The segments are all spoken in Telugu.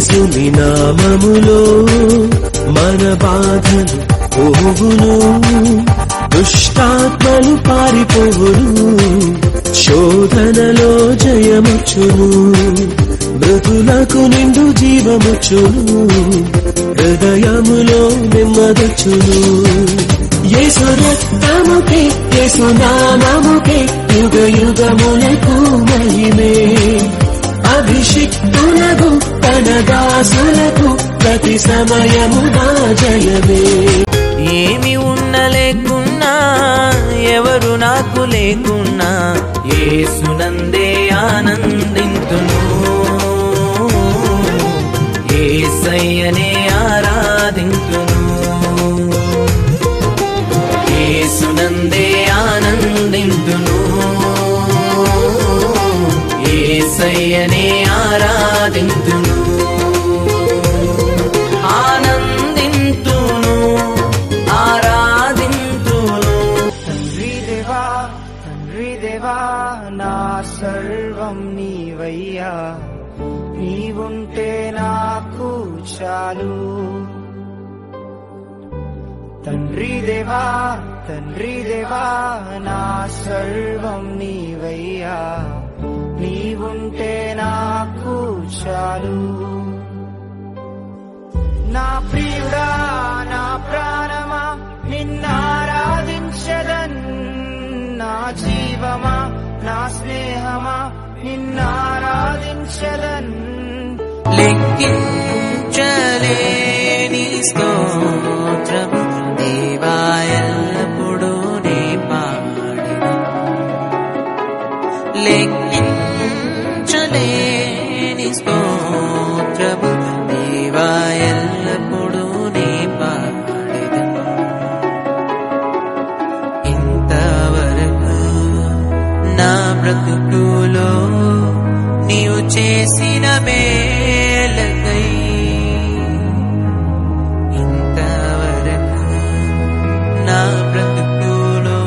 యేసుని నామములో మన బాధలు పోవును, దుష్టాత్మలు పారిపోవును, శోధనలో జయముచ్చును, మృతులకు నిండు జీవముచ్చును, హృదయములో నెమ్మదొచ్చును. యేసు రక్తముకే యేసు నామముకే యుగ యుగములకు మహిమే, అభిషిక్తులకు తన దాసులకు ప్రతి సమయముగా జయమే. ఏమి ఉన్న లేకున్నా ఎవరు నాకు లేకున్నా యేసునందే ఆనందింతును, యేసయ్యనే ఆరాధింతును, యేసునందే ఆనందింతును, యేసయ్యనే ఆరాధింతును, ఆనందింతును, ఆరాధింతును. తండ్రి దేవా నా సర్వం నీవయ్యా, నీవుంటే నాకు చాలు. తండ్రి దేవా నా సర్వం నీవయ్యా, నీవుంటే నాకు చాలు. నా ప్రియుడా నా ప్రాణమా నిన్నారాధించదన్, నా జీవమా నా స్నేహమా నిన్నారాధించదన్. లెక్కించలేని స్తోత్రము దేవా ఎల్లప్పుడూ నే పాడెదను, లెక్కించలేని స్తోత్రము దేవా ఎల్లప్పుడూ నే పాడెదను. ఇంతవరకు నా బ్రతుకులో నీవు చేసిన మేలకై, ఇంతవరకు నా బ్రతుకులో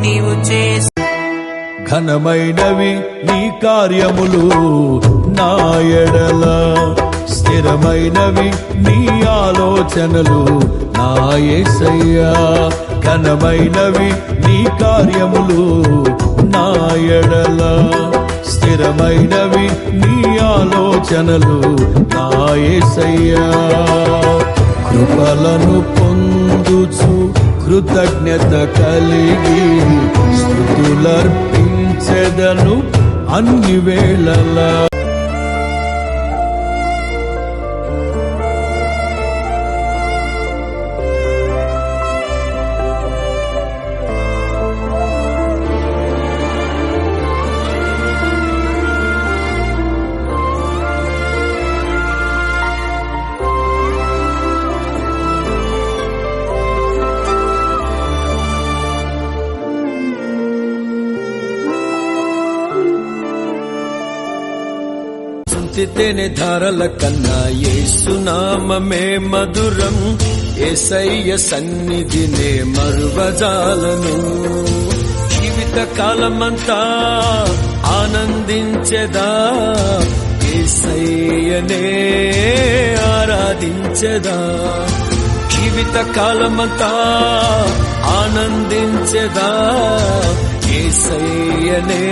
నీవు చేసి ఘనమైనవి నీ కార్యములు నా ఎడల, స్థిరమైనవి నీ ఆలోచనలు నా యేసయ్యా. ఘనమైనవి నీ కార్యములు నా ఎడల, స్థిరమైనవి నీ ఆలోచనలు నా యేసయ్యా. కృపలను పొందుచు కృతజ్ఞత కలిగి స్తుతులర్పించెదను అన్ని వేళలా. తేనె ధారల కన్నా యేసునామమే మధురం, యేసయ్య సన్నిధినే మరువజాలను. జీవిత కాలమంతా ఆనందించెదా, యేసయ్యనే ఆరాధించెదా. జీవిత కాలమంతా ఆనందించెదా, యేసయ్యనే